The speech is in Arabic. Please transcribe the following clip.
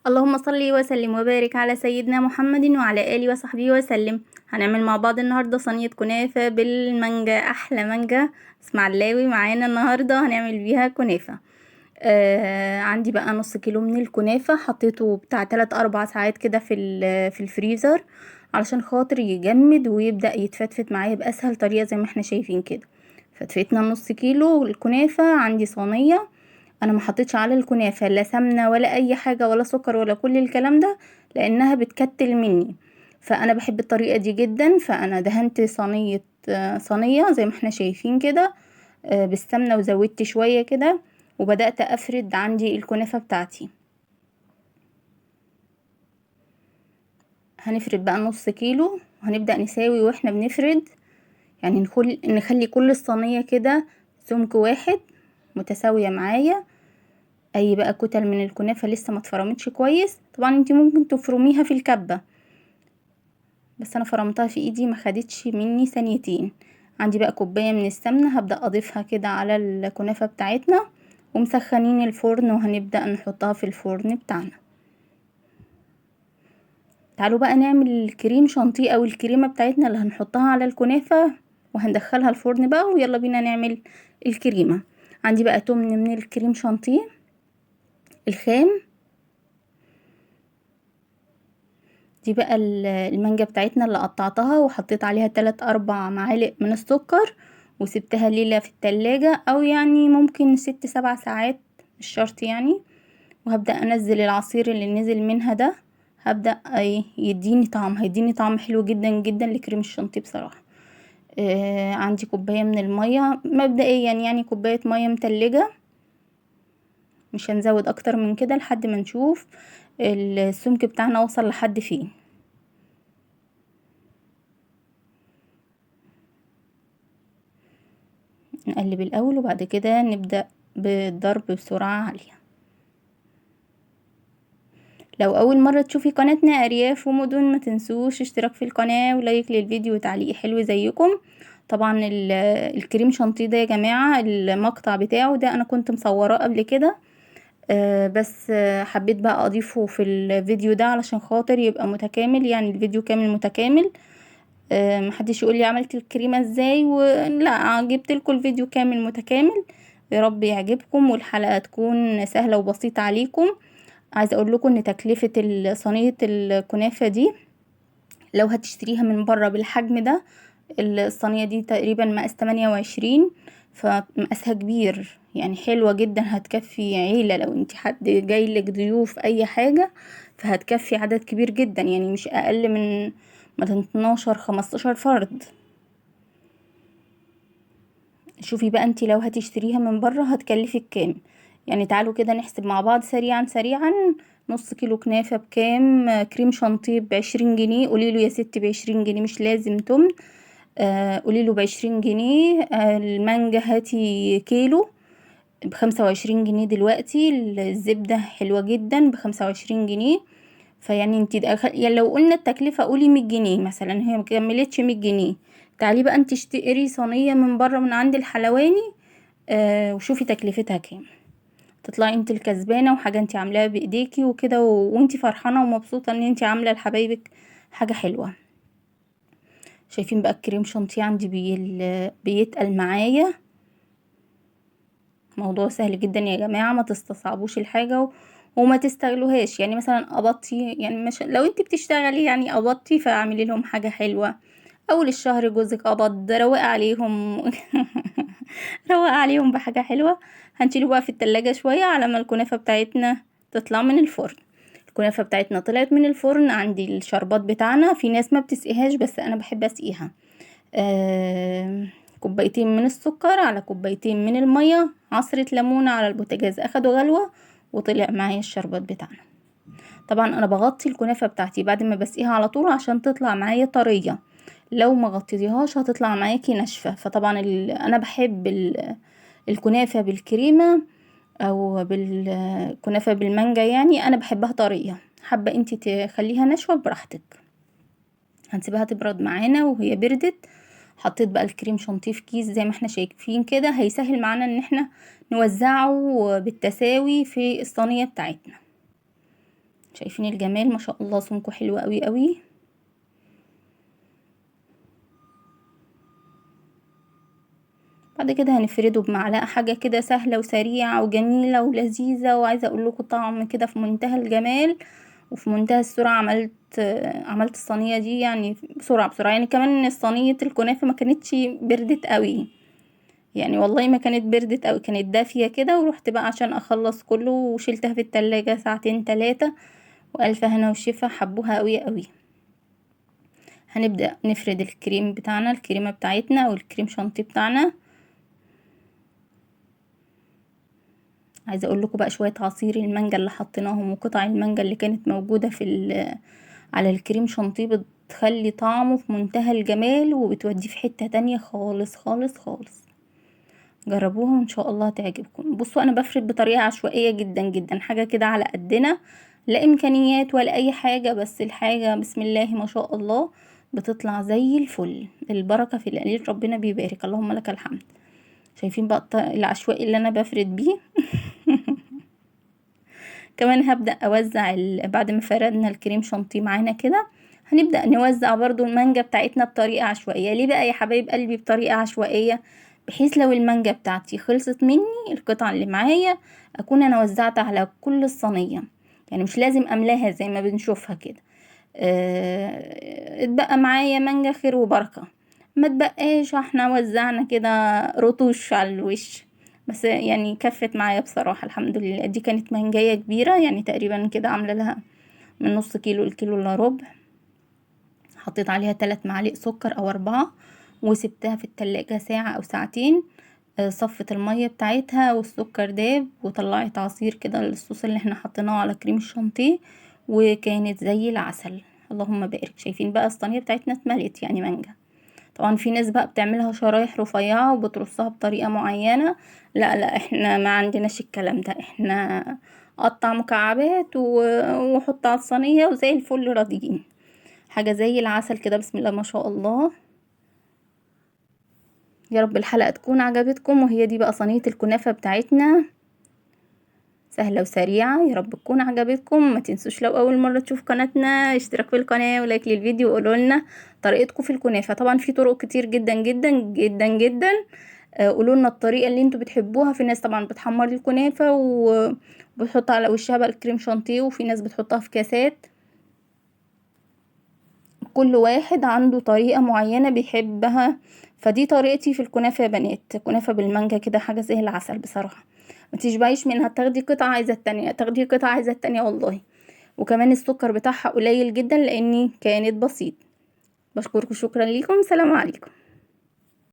اللهم صل وسلم وبارك على سيدنا محمد وعلى آله وصحبه وسلم. هنعمل مع بعض النهاردة صينية كنافة بالمانجا، أحلى مانجا اسماعيلاوي معانا النهاردة هنعمل بيها كنافة. عندي بقى نص كيلو من الكنافة، حطيته بتاع 3-4 ساعات كده في الفريزر علشان خاطر يجمد ويبدأ يتفتفت معايا بأسهل طريقة زي ما احنا شايفين كده. فتفتنا نص كيلو الكنافة. عندي صينية، انا ما حطيتش على الكنافه لا سمنه ولا اي حاجه ولا سكر ولا كل الكلام ده لانها بتكتل مني، فانا بحب الطريقه دي جدا. فانا دهنت صينيه زي ما احنا شايفين كده بالسمنه، وزودت شويه كده وبدات افرد عندي الكنافه بتاعتي. هنفرد بقى نص كيلو وهنبدا نساوي واحنا بنفرد، يعني نخلي كل الصينيه كده سمك واحد متساويه معايا. اي بقى كتل من الكنافه لسه ما اتفرمتش كويس، طبعا انت ممكن تفرميها في الكبه، بس انا فرمتها في ايدي ما خدتش مني ثانيتين. عندي بقى كوبايه من السمنه هبدا اضيفها كده على الكنافه بتاعتنا، ومسخنين الفرن وهنبدا نحطها في الفرن بتاعنا. تعالوا بقى نعمل الكريم شانتيه او الكريمه بتاعتنا اللي هنحطها على الكنافه وهندخلها الفرن بقى، ويلا بينا نعمل الكريمه. عندي بقى تمن من الكريم شانتيه الخام. دي بقى المانجا بتاعتنا اللي قطعتها وحطيت عليها 3-4 معالق من السكر وسبتها ليلة في التلاجة، او يعني ممكن 6-7 ساعات، مش شرط يعني. وهبدأ انزل العصير اللي نزل منها ده، هبدأ هيديني طعم حلو جدا جدا لكريم الشانتيه بصراحة. عندي كوباية من المية مبدئيا، يعني كوباية مية متلجة، مش هنزود اكتر من كده لحد ما نشوف السمك بتاعنا وصل لحد فين. نقلب الاول وبعد كده نبدأ بالضرب بسرعة عالية. لو اول مرة تشوفي قناتنا ارياف ومدن ما تنسوش اشتراك في القناة ولايك للفيديو وتعليق حلو زيكم. طبعا الكريم شانتيه ده يا جماعة المقطع بتاعه ده انا كنت مصوراه قبل كده، بس حبيت بقى اضيفه في الفيديو ده علشان خاطر يبقى متكامل، يعني الفيديو كامل متكامل. محدش يقول لي عملت الكريمه ازاي، ولا جبت لكم الفيديو كامل متكامل. يا رب يعجبكم والحلقه تكون سهله وبسيطه عليكم. عايزه اقول لكم ان تكلفه صينيه الكنافه دي لو هتشتريها من بره بالحجم ده، الصينيه دي تقريبا مقاس 28، فمقاسها كبير يعني حلوه جدا، هتكفي عيله لو انت حد جايلك ضيوف اي حاجه، فهتكفي عدد كبير جدا، يعني مش اقل من مثلا 12-15 فرد. شوفي بقى انتي لو هتشتريها من بره هتكلفك كام. يعني تعالوا كده نحسب مع بعض سريعا سريعا. نص كيلو كنافة بكام؟ كريم شانتيه ب20 جنيه. قوليله يا ستي ب20 جنيه، مش لازم تمن. قوليله ب20 جنيه. المانجا هاتي كيلو ب25 جنيه دلوقتي. الزبدة حلوة جدا ب25 جنيه. فيعني انتي يعني لو قلنا التكلفة قولي 100 جنيه مثلا، هي مكملتش 100 جنيه. تعالي بقى انتي اشتري صينية من بره من عند الحلواني وشوفي تكلفتها كام، تطلعي انت الكسبانة وحاجة انتي عاملاها بايديكي وكده وانتي فرحانة ومبسوطة ان انتي عاملة لحبايبك حاجة حلوة. شايفين بقى الكريم شانتيه عندي بيتقل معايا. موضوع سهل جدا يا جماعة، ما تستصعبوش الحاجة وما تستغلوهاش. يعني مثلا قبضتي، يعني مش لو انت بتشتغلي يعني قبضتي فاعملي لهم حاجة حلوة. اول الشهر جوزك قبض روق عليهم روق عليهم بحاجة حلوة. هنشيله بقى في التلاجة شوية على ما الكنافة بتاعتنا تطلع من الفرن. الكنافة بتاعتنا طلعت من الفرن. عندي الشربات بتاعنا، في ناس ما بتسقيهاش بس انا بحب اسقيها. كوبايتين من السكر على كوبايتين من المية، عصرة ليمونة على البوتاجاز اخدوا غلوة وطلع معايا الشربات بتاعنا. طبعا انا بغطي الكنافة بتاعتي بعد ما بسقيها على طول عشان تطلع معايا طرية، لو ما غطيتيهاش هتطلع معاكي ناشفة. فطبعا انا بحب الكنافة بالكريمة او بالكنافة بالمانجا، يعني انا بحبها طرية. حابة انتي تخليها ناشفة براحتك. هنسيبها تبرد معانا، وهي بردت حطيت بقى الكريم شانتيه في كيس زي ما احنا شايفين كده، هيسهل معانا ان احنا نوزعه بالتساوي في الصينية بتاعتنا. شايفين الجمال ما شاء الله، سمكه حلو قوي قوي. بعد كده هنفرده بمعلقة، حاجة كده سهلة وسريعة وجميلة ولذيذة، وعايزة اقول لكم طعم كده في منتهى الجمال وفي منتهى السرعة. عملت الصينية دي يعني بسرعة يعني. كمان صينية الكنافة ما كانتش بردت قوي يعني، والله ما كانت بردت قوي، كانت دافية كده. ورحت بقى عشان اخلص كله وشيلتها في التلاجة ساعتين 3، والف هنا وشفا، حبوها قوي قوي. هنبدأ نفرد الكريم بتاعنا، الكريمة بتاعتنا او الكريم شانتيه بتاعنا. عايزه اقول لكم بقى شويه عصير المانجا اللي حطيناهم وقطع المانجا اللي كانت موجوده على الكريم شانتيه بتخلي طعمه في منتهى الجمال، وبتوديه في حته تانية خالص خالص خالص. جربوها وان شاء الله تعجبكم. بصوا انا بفرد بطريقه عشوائيه جدا جدا، حاجه كده على قدنا، لا امكانيات ولا اي حاجه، بس الحاجه بسم الله ما شاء الله بتطلع زي الفل. البركه في القليل ربنا بيبارك، اللهم لك الحمد. شايفين بقى العشوائي اللي انا بفرد بيه. كمان هبدأ اوزع بعد ما فردنا الكريم شانتيه معانا كده، هنبدأ نوزع برضو المانجا بتاعتنا بطريقة عشوائية. ليه بقى يا حبايب قلبي بطريقة عشوائية؟ بحيث لو المانجا بتاعتي خلصت مني، القطعة اللي معايا اكون انا وزعتها على كل الصينية، يعني مش لازم املاها زي ما بنشوفها كده. اتبقى معايا مانجا خير وبركة، ما تبقاش احنا وزعنا كده رطوش على الوش. بس يعني كفت معايا بصراحة الحمد لله. دي كانت مانجاية كبيرة يعني، تقريبا كده عاملة لها من نص كيلو الكيلو الا ربع. حطيت عليها 3 معالق سكر او 4، وسبتها في التلاجة ساعة او ساعتين. صفت المية بتاعتها والسكر داب، وطلعت عصير كده الصوص اللي احنا حطيناه على كريم الشانتيه، وكانت زي العسل. اللهم بارك. شايفين بقى الصينية بتاعتنا اتملت يعني مانجا. طبعا في ناس بقى بتعملها شرايح رفيعة وبترصها بطريقة معينة، لا لا احنا ما عندناش الكلام ده، احنا قطع مكعبات وحط على الصينية وزي الفل راضيين. حاجة زي العسل كده، بسم الله ما شاء الله. يا رب الحلقة تكون عجبتكم. وهي دي بقى صينية الكنافة بتاعتنا، سهلة وسريعة. يا رب تكون عجبتكم. ما تنسوش لو اول مرة تشوف قناتنا اشتراك في القناة ولايك للفيديو، وقولوا لنا طريقتكم في الكنافة. طبعا في طرق كتير جدا جدا جدا جدا. قولوا لنا الطريقة اللي انتوا بتحبوها. في ناس طبعا بتحمر الكنافة وبتحط على وشها بقى الكريم شانتيه، وفي ناس بتحطها في كاسات. كل واحد عنده طريقة معينة بيحبها. فدي طريقتي في الكنافة يا بنات، كنافة بالمانجا كده حاجة زي العسل بصراحة. ما تشبعيش منها، تاخدي قطعة عايزة التانية، تاخدي قطعة عايزة التانية والله. وكمان السكر بتاعها قليل جدا لاني كانت بسيط. بشكركم، شكرا ليكم، سلام عليكم.